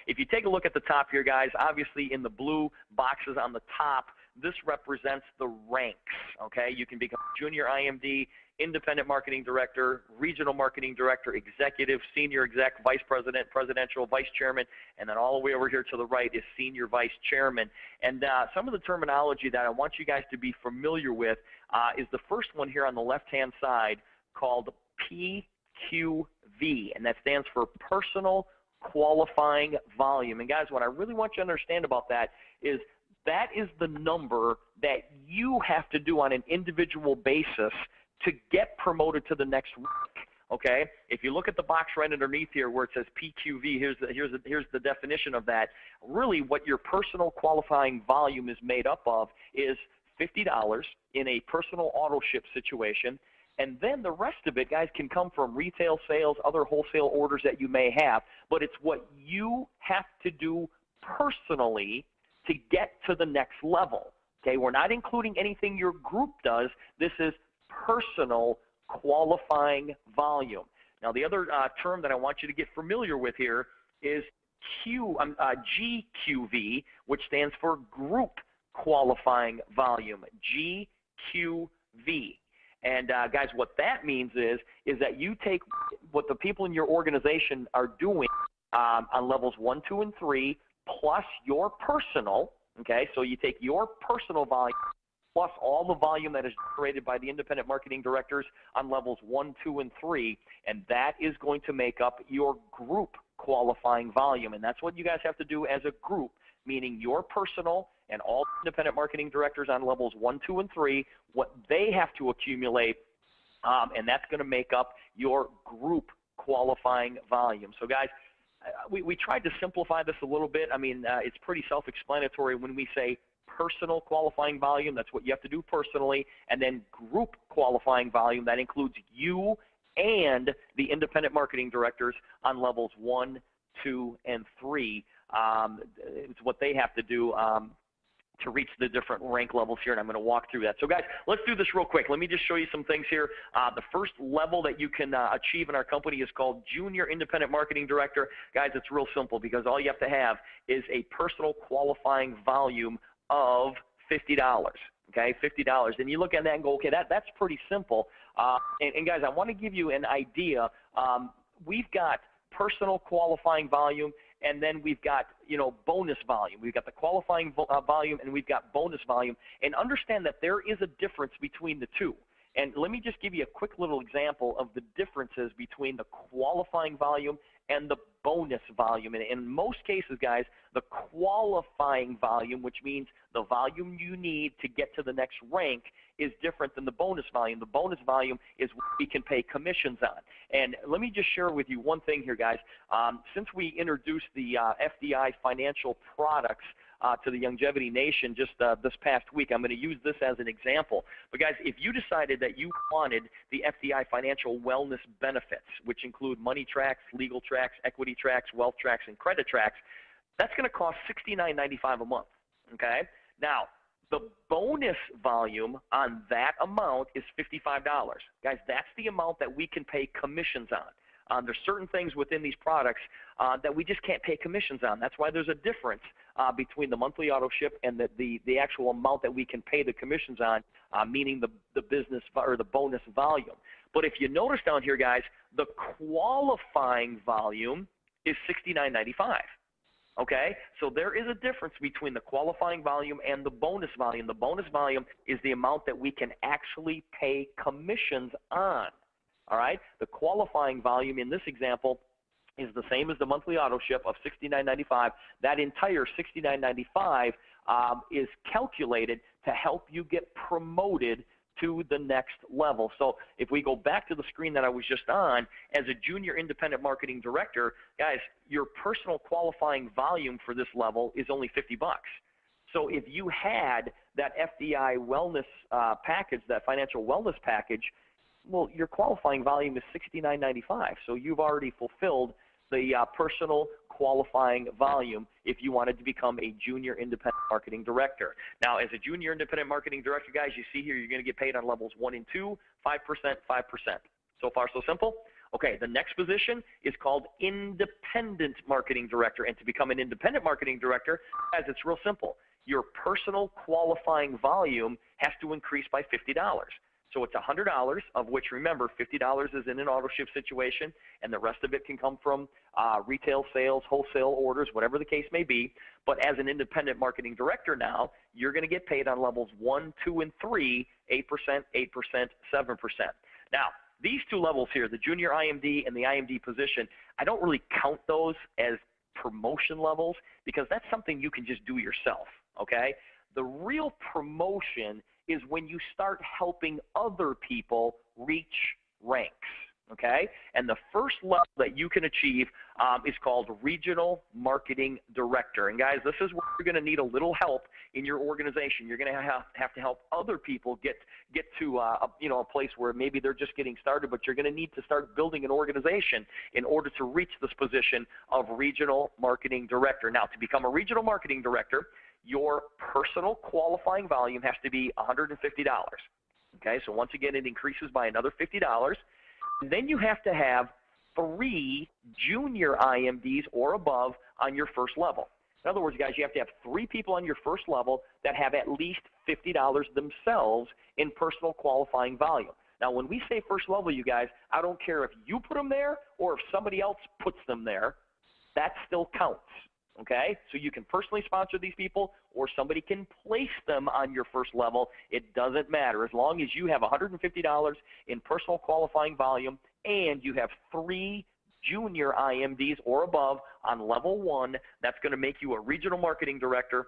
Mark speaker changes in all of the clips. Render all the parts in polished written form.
Speaker 1: if you take a look at the top here, guys, obviously in the blue boxes on the top, this represents the ranks, okay? You can become junior IMD, independent marketing director, regional marketing director, executive, senior exec, vice president, presidential, vice chairman, and then all the way over here to the right is senior vice chairman. And some of the terminology that I want you guys to be familiar with is the first one here on the left-hand side called PQV, and that stands for Personal Qualifying Volume. And guys, what I really want you to understand about that is the number that you have to do on an individual basis to get promoted to the next rank. Okay, if you look at the box right underneath here where it says PQV, here's the definition of that. Really, what your personal qualifying volume is made up of is $50 in a personal auto ship situation, and then the rest of it, guys, can come from retail sales, other wholesale orders that you may have, but it's what you have to do personally to get to the next level. Okay, we're not including anything your group does. This is personal qualifying volume. Now, the other term that I want you to get familiar with here is GQV, which stands for Group Qualifying Volume, GQV. And guys, what that means is that you take what the people in your organization are doing on levels 1, 2, and 3, plus your personal, okay? So you take your personal volume plus all the volume that is generated by the independent marketing directors on levels 1, 2, and 3, and that is going to make up your group qualifying volume. And that's what you guys have to do as a group, meaning your personal and all independent marketing directors on levels 1, 2, and 3, what they have to accumulate, and that's going to make up your group qualifying volume. So guys, we tried to simplify this a little bit. I mean, it's pretty self-explanatory when we say personal qualifying volume. That's what you have to do personally. And then group qualifying volume, that includes you and the independent marketing directors on levels 1, 2, and 3. It's what they have to do to reach the different rank levels here, and I'm going to walk through that. So guys, let's do this real quick. Let me just show you some things here. The first level that you can achieve in our company is called Junior Independent Marketing Director. Guys, it's real simple because all you have to have is a personal qualifying volume of $50. Okay, $50. And you look at that and go, okay, that's pretty simple. And guys, I want to give you an idea. We've got personal qualifying volume, and then we've got, bonus volume. We've got the qualifying volume, and we've got bonus volume. And understand that there is a difference between the two. And let me just give you a quick little example of the differences between the qualifying volume and the bonus volume. And in most cases, guys, the qualifying volume, which means the volume you need to get to the next rank, is different than the bonus volume. The bonus volume is what we can pay commissions on. And let me just share with you one thing here, guys. Since we introduced the FDI financial products to the Youngevity Nation just this past week, I'm going to use this as an example. But guys, if you decided that you wanted the FDI financial wellness benefits, which include money tracks, legal tracks, equity tracks, wealth tracks, and credit tracks, that's going to cost $69.95 a month. Okay? Now, the bonus volume on that amount is $55. Guys, that's the amount that we can pay commissions on. There's certain things within these products that we just can't pay commissions on. That's why there's a difference between the monthly auto ship and the actual amount that we can pay the commissions on, meaning the business or the bonus volume. But if you notice down here, guys, the qualifying volume is $69.95. Okay, so there is a difference between the qualifying volume and the bonus volume. The bonus volume is the amount that we can actually pay commissions on. All right, the qualifying volume in this example is the same as the monthly auto ship of $69.95. That entire $69.95 is calculated to help you get promoted to the next level. So if we go back to the screen that I was just on, as a junior independent marketing director, guys, your personal qualifying volume for this level is only $50. So if you had that FDI wellness package, that financial wellness package, well, your qualifying volume is $69.95. So you've already fulfilled the personal qualifying volume if you wanted to become a junior independent marketing director. Now, as a junior independent marketing director, guys, you see here you're going to get paid on levels 1 and 2, 5%, 5%. So far, so simple? Okay, the next position is called Independent Marketing Director. And to become an Independent Marketing Director, guys, it's real simple. Your personal qualifying volume has to increase by $50. So it's $100, of which, remember, $50 is in an auto ship situation, and the rest of it can come from retail sales, wholesale orders, whatever the case may be. But as an independent marketing director now, you're going to get paid on levels 1, 2, and 3, 8%, 8%, 7%. Now, these two levels here, the junior IMD and the IMD position, I don't really count those as promotion levels because that's something you can just do yourself, okay? The real promotion is when you start helping other people reach ranks, okay? And the first level that you can achieve is called Regional Marketing Director. And guys, this is where you're going to need a little help in your organization. You're going to have to help other people get to a place where maybe they're just getting started, but you're going to need to start building an organization in order to reach this position of Regional Marketing Director. Now, to become a Regional Marketing Director, your personal qualifying volume has to be $150. Okay, so once again, it increases by another $50. And then you have to have 3 junior IMDs or above on your first level. In other words, guys, you have to have 3 people on your first level that have at least $50 themselves in personal qualifying volume. Now, when we say first level, you guys, I don't care if you put them there or if somebody else puts them there, that still counts. Okay, so you can personally sponsor these people or somebody can place them on your first level. It doesn't matter. As long as you have $150 in personal qualifying volume and you have 3 junior IMDs or above on level 1, that's going to make you a regional marketing director,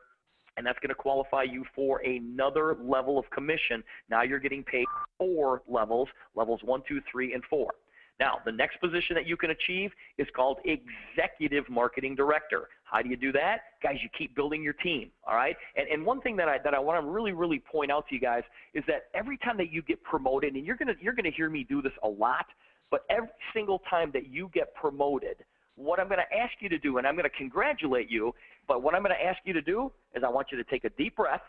Speaker 1: and that's going to qualify you for another level of commission. Now you're getting paid 4 levels, levels 1, 2, 3, and 4. Now, the next position that you can achieve is called Executive Marketing Director. How do you do that? Guys, you keep building your team, all right? And one thing that I want to really point out to you guys is that every time that you get promoted, and you're gonna hear me do this a lot, but every single time that you get promoted, what I'm going to ask you to do, and I'm going to congratulate you, but what I'm going to ask you to do is I want you to take a deep breath,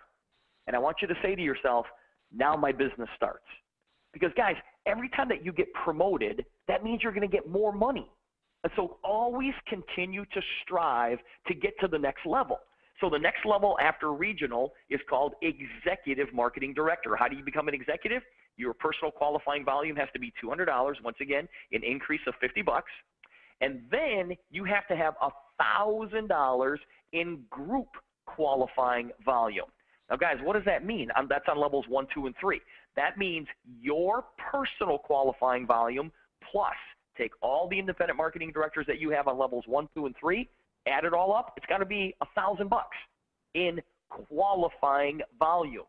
Speaker 1: and I want you to say to yourself, now my business starts. Because, guys, every time that you get promoted, that means you're going to get more money. And so always continue to strive to get to the next level. So the next level after regional is called Executive Marketing Director. How do you become an executive? Your personal qualifying volume has to be $200, once again, an increase of $50. And then you have to have $1,000 in group qualifying volume. Now, guys, what does that mean? That's on levels 1, 2, and 3. That means your personal qualifying volume plus take all the independent marketing directors that you have on levels 1, 2, and 3, add it all up, it's got to be $1,000 in qualifying volume.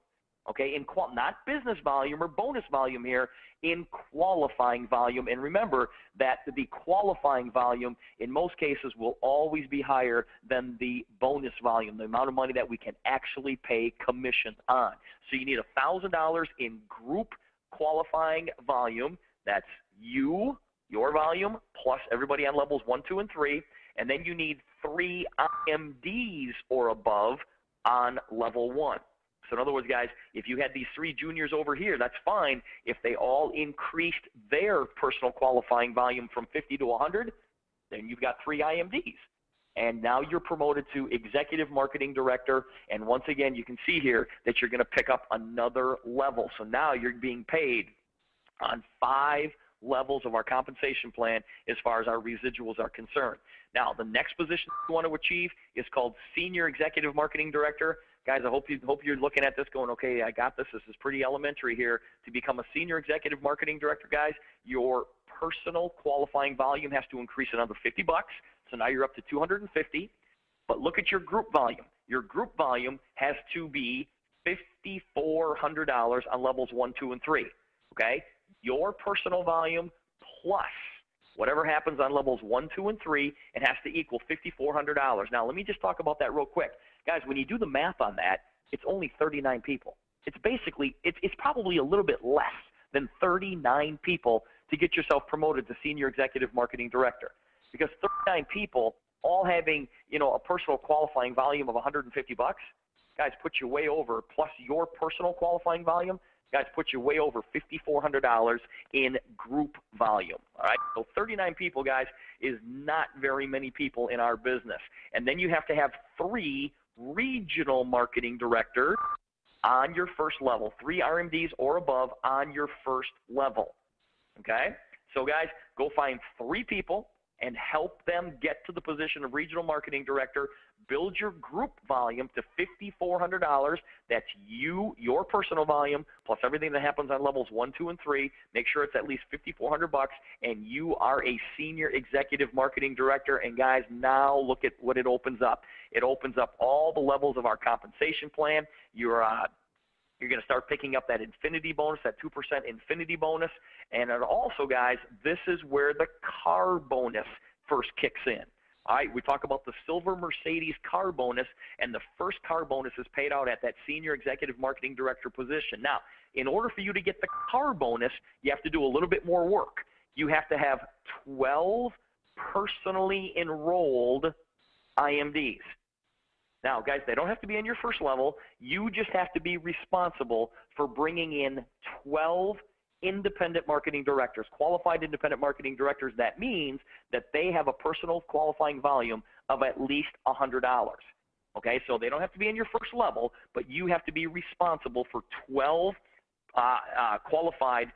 Speaker 1: Okay, not business volume or bonus volume here, in qualifying volume. And remember that the qualifying volume in most cases will always be higher than the bonus volume, the amount of money that we can actually pay commissions on. So you need $1,000 in group qualifying volume. That's your volume, plus everybody on levels 1, 2, and 3. And then you need 3 IMDs or above on level 1. So in other words, guys, if you had these 3 juniors over here, that's fine. If they all increased their personal qualifying volume from 50 to 100, then you've got 3 IMDs. And now you're promoted to Executive Marketing Director. And once again, you can see here that you're going to pick up another level. So now you're being paid on 5 levels of our compensation plan as far as our residuals are concerned. Now, the next position you want to achieve is called Senior Executive Marketing Director. Guys, I hope you're looking at this going, okay, I got this. This is pretty elementary here. To become a Senior Executive Marketing Director, guys, your personal qualifying volume has to increase another $50. So now you're up to $250. But look at your group volume. Your group volume has to be $5,400 on levels 1, 2, and 3. Okay? Your personal volume plus whatever happens on levels 1, 2, and 3, it has to equal $5,400. Now, let me just talk about that real quick. Guys, when you do the math on that, it's only 39 people. It's basically, it's probably a little bit less than 39 people to get yourself promoted to Senior Executive Marketing Director. Because 39 people all having, a personal qualifying volume of $150, guys, put you way over, plus your personal qualifying volume, guys, puts you way over $5,400 in group volume. All right, so 39 people, guys, is not very many people in our business. And then you have to have 3 regional marketing directors on your first level, 3 RMDs or above on your first level. Okay, so guys, go find 3 people and help them get to the position of regional marketing director. Build your group volume to $5,400. That's your personal volume, plus everything that happens on levels 1, 2, and 3. Make sure it's at least $5,400, and you are a senior executive marketing director. And guys, now look at what it opens up. It opens up all the levels of our compensation plan. You're going to start picking up that infinity bonus, that 2% infinity bonus. And also, guys, this is where the car bonus first kicks in. All right, we talk about the silver Mercedes car bonus, and the first car bonus is paid out at that senior executive marketing director position. Now, in order for you to get the car bonus, you have to do a little bit more work. You have to have 12 personally enrolled IMDs. Now, guys, they don't have to be in your first level. You just have to be responsible for bringing in 12 independent marketing directors, qualified independent marketing directors. That means that they have a personal qualifying volume of at least $100. Okay, so they don't have to be in your first level, but you have to be responsible for 12 qualified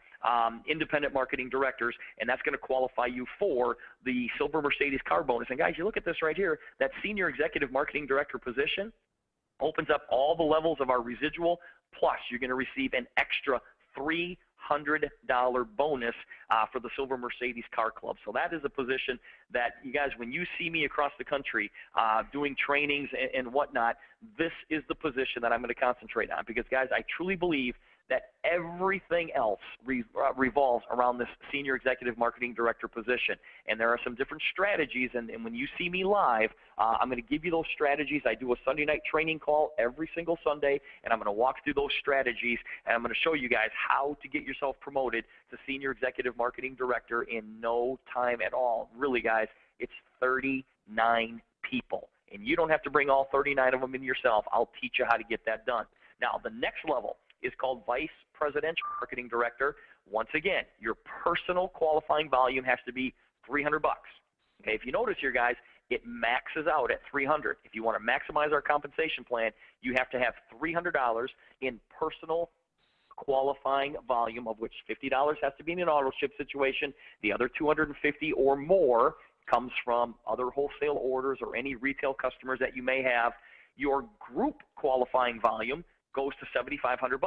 Speaker 1: independent marketing directors, and that's going to qualify you for the silver Mercedes car bonus. And guys, you look at this right here, that senior executive marketing director position opens up all the levels of our residual, plus you're going to receive an extra $300 bonus for the silver Mercedes car club. So that is a position that, you guys, when you see me across the country doing trainings and whatnot, this is the position that I'm going to concentrate on, because, guys, I truly believe that everything else revolves around this senior executive marketing director position. And there are some different strategies, and when you see me live, I'm going to give you those strategies. I do a Sunday night training call every single Sunday, and I'm going to walk through those strategies, and I'm going to show you guys how to get yourself promoted to senior executive marketing director in no time at all. Really, guys, it's 39 people, and you don't have to bring all 39 of them in yourself. I'll teach you how to get that done. Now, the next level is called Vice Presidential Marketing Director. Once again, your personal qualifying volume has to be $300. Okay, if you notice here, guys, it maxes out at $300. If you want to maximize our compensation plan, you have to have $300 in personal qualifying volume, of which $50 has to be in an auto ship situation. The other $250 or more comes from other wholesale orders or any retail customers that you may have. Your group qualifying volume goes to $7,500.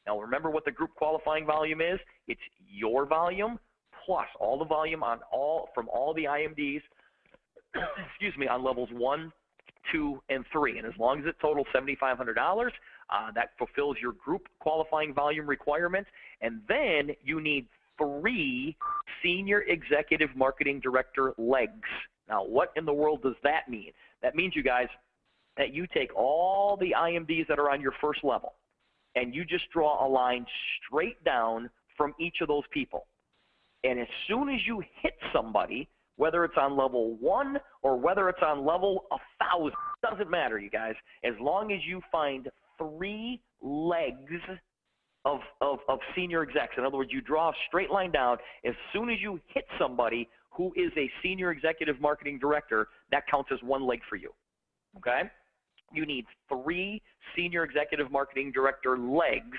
Speaker 1: Now, remember what the group qualifying volume is. It's your volume plus all the volume from all the IMDs, excuse me, on levels 1, 2, and 3. And as long as it totals $7,500, that fulfills your group qualifying volume requirement. And then you need 3 senior executive marketing director legs. Now, what in the world does that mean? That means, you guys, that you take all the IMDs that are on your first level, and you just draw a line straight down from each of those people. And as soon as you hit somebody, whether it's on level 1 or whether it's on level 1,000, doesn't matter, you guys, as long as you find 3 legs of senior execs. In other words, you draw a straight line down. As soon as you hit somebody who is a senior executive marketing director, that counts as 1 leg for you. Okay? You need 3 senior executive marketing director legs,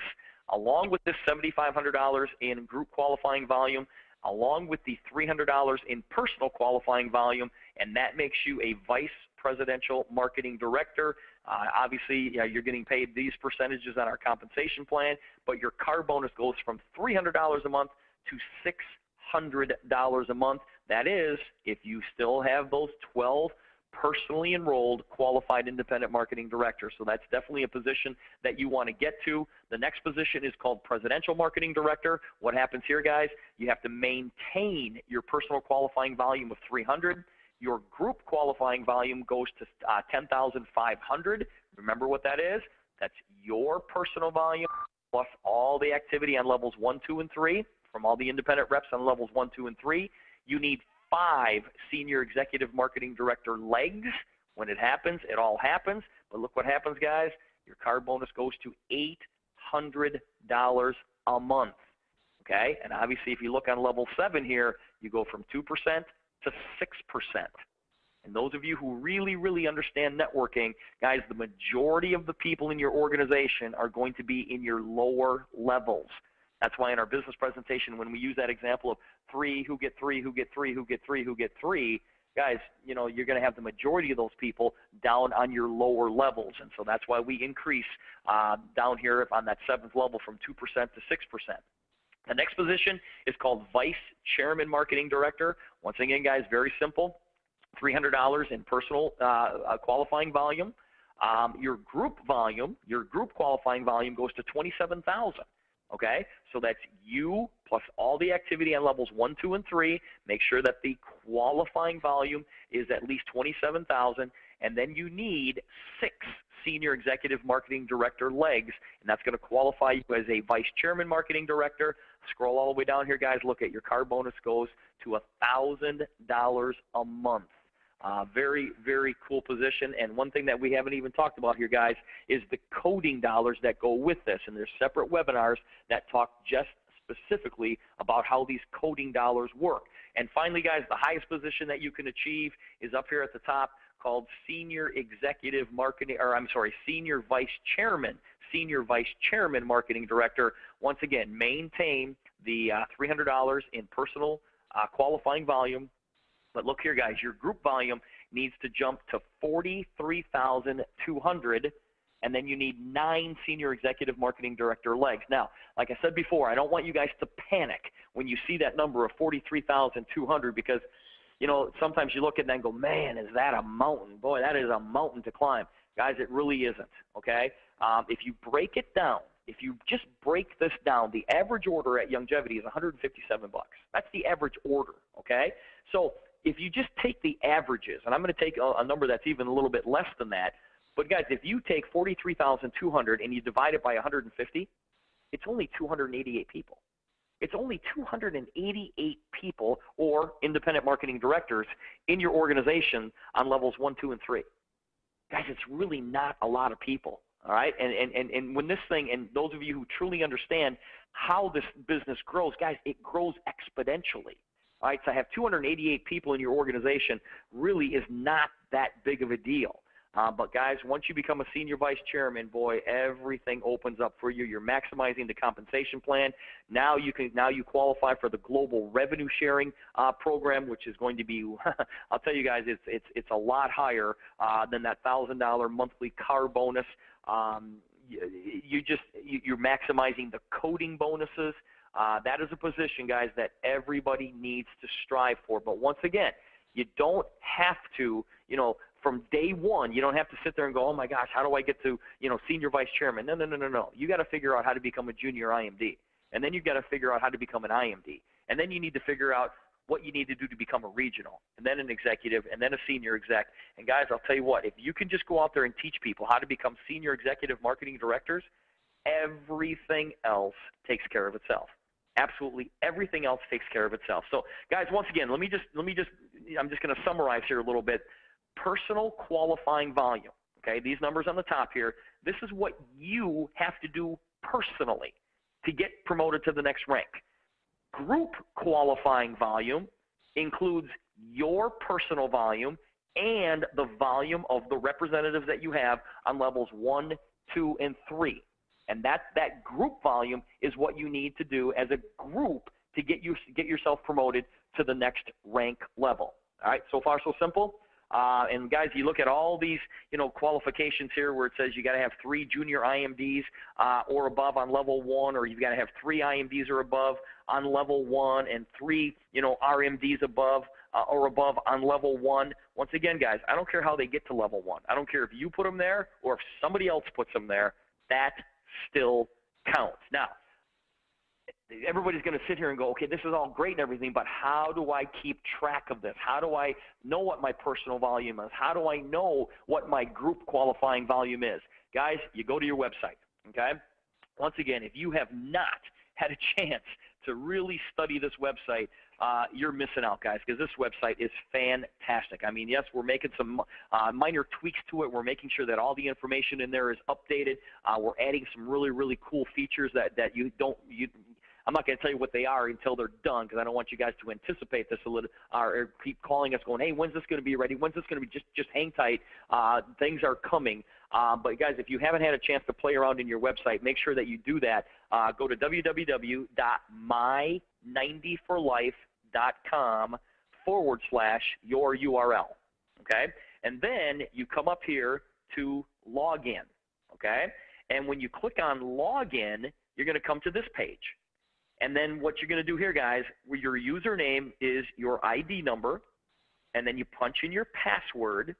Speaker 1: along with this $7,500 in group qualifying volume, along with the $300 in personal qualifying volume, and that makes you a vice presidential marketing director. Obviously, you're getting paid these percentages on our compensation plan, but your car bonus goes from $300 a month to $600 a month. That is, if you still have those 12 personally enrolled qualified independent marketing directors. So that's definitely a position that you want to get to. The next position is called presidential marketing director. What happens here, guys? You have to maintain your personal qualifying volume of 300. Your group qualifying volume goes to 10,500. Remember what that is? That's your personal volume plus all the activity on levels 1, 2, and 3 from all the independent reps on levels 1, 2, and 3. You need 5 senior executive marketing director legs. When it happens, it all happens. But look what happens, guys. Your car bonus goes to $600 a month. Okay, and obviously if you look on level 7 here, you go from 2% to 6%. And those of you who really, really understand networking, guys, the majority of the people in your organization are going to be in your lower levels. That's why in our business presentation, when we use that example of 3 who get 3, who get 3, who get 3, who get 3, guys, you know, you're going to have the majority of those people down on your lower levels. And so that's why we increase down here on that 7th level from 2% to 6%. The next position is called Vice Chairman Marketing Director. Once again, guys, very simple. $300 in personal qualifying volume. Your group volume, your group qualifying volume goes to $27,000. Okay, so that's you plus all the activity on levels 1, 2, and 3. Make sure that the qualifying volume is at least $27,000, and then you need 6 Senior Executive Marketing Director legs, and that's going to qualify you as a Vice Chairman Marketing Director. Scroll all the way down here, guys. Look at your card bonus goes to $1,000 a month. Very, very cool position. And one thing that we haven't even talked about here, guys, is the coding dollars that go with this. And there's separate webinars that talk just specifically about how these coding dollars work. And finally, guys, the highest position that you can achieve is up here at the top, called Senior Executive Marketing, or I'm sorry, Senior Vice Chairman Marketing Director. Once again, maintain the $300 in personal qualifying volume. But look here, guys, your group volume needs to jump to 43,200, and then you need 9 Senior Executive Marketing Director legs. Now, like I said before, I don't want you guys to panic when you see that number of 43,200 because, you know, sometimes you look at that and go, man, is that a mountain? Boy, that is a mountain to climb. Guys, it really isn't, okay? If you break it down, if you just break this down, the average order at Youngevity is $157. That's the average order, okay? So if you just take the averages, and I'm going to take a number that's even a little bit less than that, but guys, if you take 43,200 and you divide it by 150, it's only 288 people. It's only 288 people or independent marketing directors in your organization on levels 1, 2, and 3. Guys, it's really not a lot of people, all right? And when this thing, and those of you who truly understand how this business grows, guys, it grows exponentially. All right, so I have 288 people in your organization really is not that big of a deal. But guys, once you become a senior vice chairman, boy, everything opens up for you. You're maximizing the compensation plan. Now you qualify for the global revenue sharing program, which is going to be, I'll tell you guys, it's a lot higher than that $1,000 monthly car bonus. You're maximizing the coding bonuses. That is a position, guys, that everybody needs to strive for. But once again, you don't have to, you know, from day one, you don't have to sit there and go, oh my gosh, how do I get to, you know, senior vice chairman? No. You got to figure out how to become a junior IMD. And then you've got to figure out how to become an IMD. And then you need to figure out what you need to do to become a regional, and then an executive, and then a senior exec. And guys, I'll tell you what, if you can just go out there and teach people how to become senior executive marketing directors, everything else takes care of itself. Absolutely everything else takes care of itself. So guys, once again, I'm just going to summarize here a little bit. Personal qualifying volume, okay, these numbers on the top here, this is what you have to do personally to get promoted to the next rank. Group qualifying volume includes your personal volume and the volume of the representatives that you have on levels 1, 2, and 3. And that group volume is what you need to do as a group to get yourself promoted to the next rank level. All right, so far so simple. And guys, you look at all these, you know, qualifications here where it says you got to have 3 junior IMDs or above on level 1, or you've got to have 3 IMDs or above on level 1, and 3, you know, RMDs above or above on level 1. Once again, guys, I don't care how they get to level 1. I don't care if you put them there or if somebody else puts them there. That still counts. Now, everybody's going to sit here and go, okay, this is all great and everything, but how do I keep track of this? How do I know what my personal volume is? How do I know what my group qualifying volume is? Guys, you go to your website, okay? Once again, if you have not had a chance to really study this website, you're missing out, guys, because this website is fantastic. I mean, yes, we're making some minor tweaks to it. We're making sure that all the information in there is updated. We're adding some really, really cool features that I'm not going to tell you what they are until they're done, because I don't want you guys to anticipate this a little, or keep calling us going, hey, when's this going to be ready? When's this going to be? Just hang tight. Things are coming. But, guys, if you haven't had a chance to play around in your website, make sure that you do that. Go to www.my90forlife.com/your URL, okay? And then you come up here to login, okay? And when you click on login, you're going to come to this page. And then what you're going to do here, guys, where your username is your ID number, and then you punch in your password,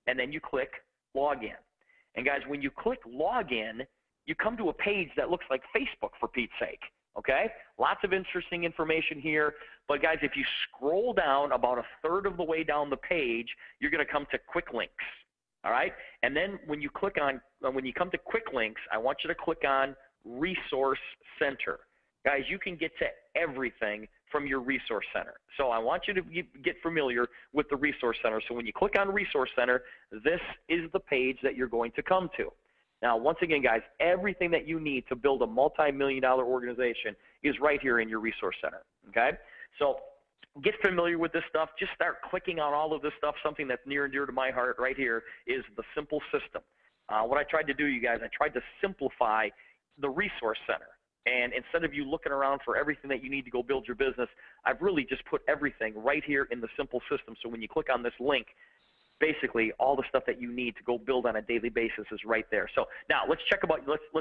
Speaker 1: and then you click login. And, guys, when you click login, you come to a page that looks like Facebook, for Pete's sake, okay? Lots of interesting information here. But, guys, if you scroll down about a third of the way down the page, you're going to come to quick links, all right? And then when you click on, when you come to quick links, I want you to click on Resource Center. Guys, you can get to everything from your Resource Center. So I want you to get familiar with the Resource Center. So when you click on Resource Center, this is the page that you're going to come to. Now, once again, guys, everything that you need to build a multi-million-dollar organization is right here in your Resource Center, okay? So get familiar with this stuff. Just start clicking on all of this stuff. Something that's near and dear to my heart right here is the simple system. What I tried to do, you guys, I tried to simplify the Resource Center. And instead of you looking around for everything that you need to go build your business, I've really just put everything right here in the simple system. So when you click on this link, basically all the stuff that you need to go build on a daily basis is right there. So now let's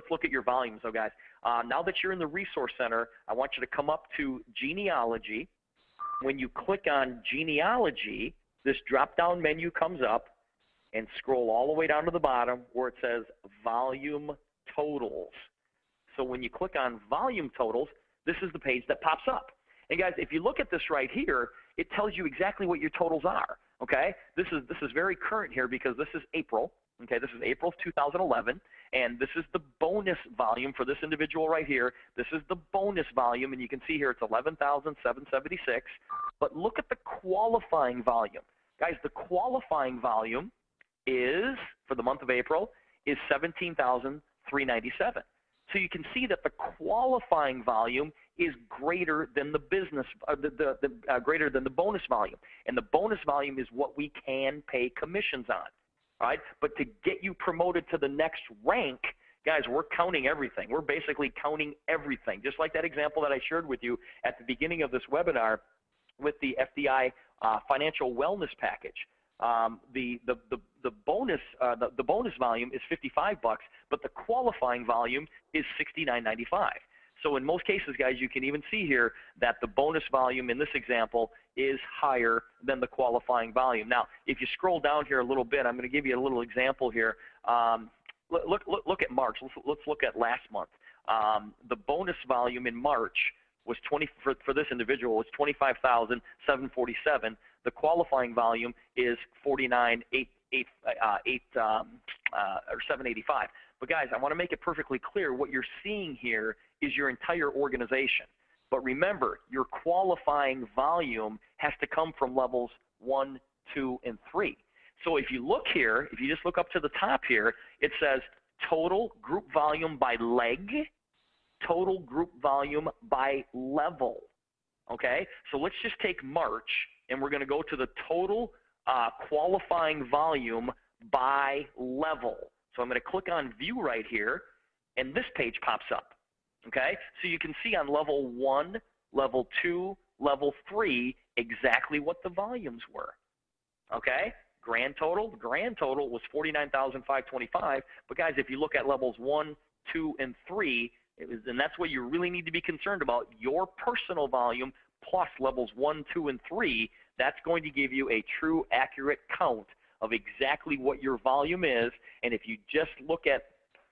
Speaker 1: look at your volume. So, guys, now that you're in the Resource Center, I want you to come up to genealogy. When you click on genealogy, this drop-down menu comes up, and scroll all the way down to the bottom where it says volume totals. So when you click on volume totals, this is the page that pops up. And, guys, if you look at this right here, it tells you exactly what your totals are, okay? This is very current here because this is April, okay? This is April of 2011, and this is the bonus volume for this individual right here. This is the bonus volume, and you can see here it's 11,776. But look at the qualifying volume. Guys, the qualifying volume is, for the month of April, is 17,397. So you can see that the qualifying volume is greater than the business, greater than the bonus volume, and the bonus volume is what we can pay commissions on. All right, but to get you promoted to the next rank, guys, we're counting everything. We're basically counting everything, just like that example that I shared with you at the beginning of this webinar with the FDI financial wellness package. The bonus volume is $55, but the qualifying volume is $69.95. So in most cases, guys, you can even see here that the bonus volume in this example is higher than the qualifying volume. Now, if you scroll down here a little bit, I'm going to give you a little example here. Look at March. Let's look at last month. The bonus volume in March was for this individual was 25,747. The qualifying volume is 785. But, guys, I want to make it perfectly clear. What you're seeing here is your entire organization. But remember, your qualifying volume has to come from levels 1, 2, and 3. So if you look here, if you just look up to the top here, it says total group volume by leg, total group volume by level. Okay? So let's just take March, and we're going to go to the total qualifying volume by level. So I'm going to click on View right here, and this page pops up. Okay? So you can see on level 1, level 2, level 3 exactly what the volumes were. Okay? Grand total was 49,525. But, guys, if you look at levels 1, 2, and 3, and that's what you really need to be concerned about, your personal volume plus levels 1, 2, and 3, that's going to give you a true, accurate count of exactly what your volume is. And if you just look at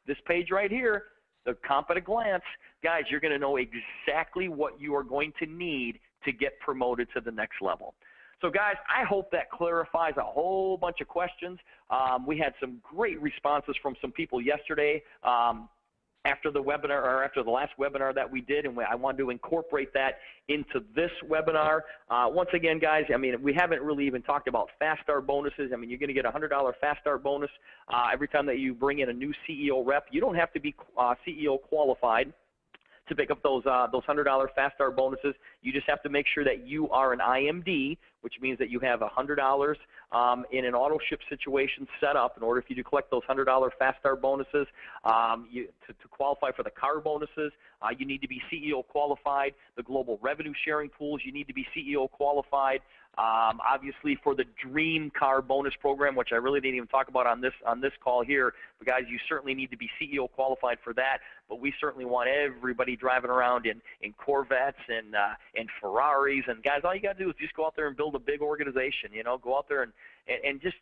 Speaker 1: this page right here, the comp at a glance, guys, you're going to know exactly what you are going to need to get promoted to the next level. So, guys, I hope that clarifies a whole bunch of questions. We had some great responses from some people yesterday. after the webinar, or after the last webinar that we did, and I wanted to incorporate that into this webinar. Once again, guys, I mean, we haven't really even talked about Fast Start bonuses. I mean, you're going to get a $100 Fast Start bonus every time that you bring in a new CEO rep. You don't have to be CEO qualified to pick up those $100 Fast Start bonuses. You just have to make sure that you are an IMD, which means that you have $100 in an auto ship situation set up in order for you to collect those $100 Fast Start bonuses. To qualify for the car bonuses, you need to be CEO qualified. The global revenue sharing pools, you need to be CEO qualified. Obviously, for the Dream Car bonus program, which I really didn't even talk about on this call here, but guys, you certainly need to be CEO qualified for that. But we certainly want everybody driving around in Corvettes and Ferraris. And guys, all you got to do is just go out there and build a big organization. You know, go out there and just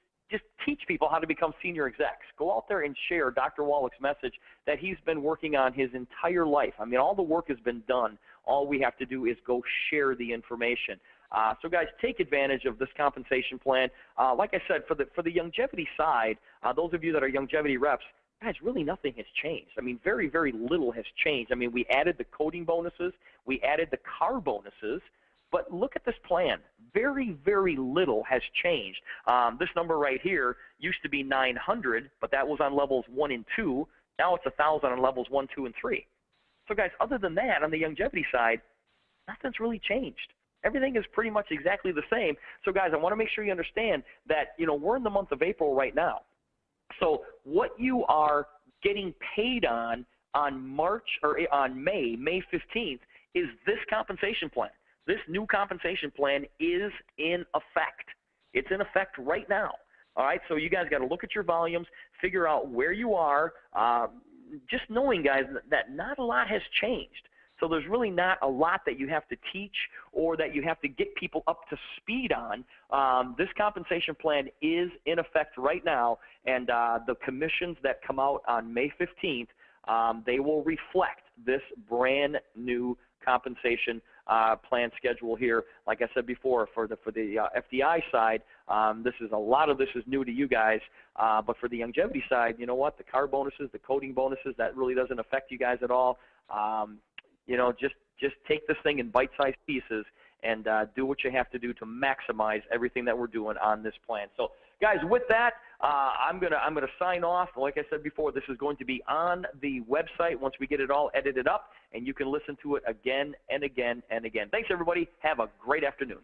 Speaker 1: teach people how to become senior execs. Go out there and share Dr. Wallach's message that he's been working on his entire life. I mean, all the work has been done. All we have to do is go share the information. So guys, take advantage of this compensation plan. Like I said, for the Youngevity side, those of you that are Youngevity reps, guys, really nothing has changed. I mean, very, very little has changed. I mean, we added the coding bonuses, we added the car bonuses, but look at this plan. Very, very little has changed. This number right here used to be 900, but that was on levels 1 and 2. Now it's 1,000 on levels 1, 2, and 3. So guys, other than that, on the Youngevity side, nothing's really changed. Everything is pretty much exactly the same. So guys, I want to make sure you understand that, you know, we're in the month of April right now. So what you are getting paid on March or on May 15th is this compensation plan. This new compensation plan is in effect. It's in effect right now. All right, so you guys got to look at your volumes, figure out where you are, just knowing, guys, that not a lot has changed. So there's really not a lot that you have to teach or that you have to get people up to speed on. This compensation plan is in effect right now, and the commissions that come out on May 15th, they will reflect this brand new compensation plan schedule here. Like I said before, for the FDI side, a lot of this is new to you guys, but for the Youngevity side, you know what? The car bonuses, the coding bonuses, that really doesn't affect you guys at all. You know, just take this thing in bite-sized pieces and do what you have to do to maximize everything that we're doing on this plan. So, guys, with that, I'm gonna sign off. Like I said before, this is going to be on the website once we get it all edited up, and you can listen to it again and again and again. Thanks, everybody. Have a great afternoon.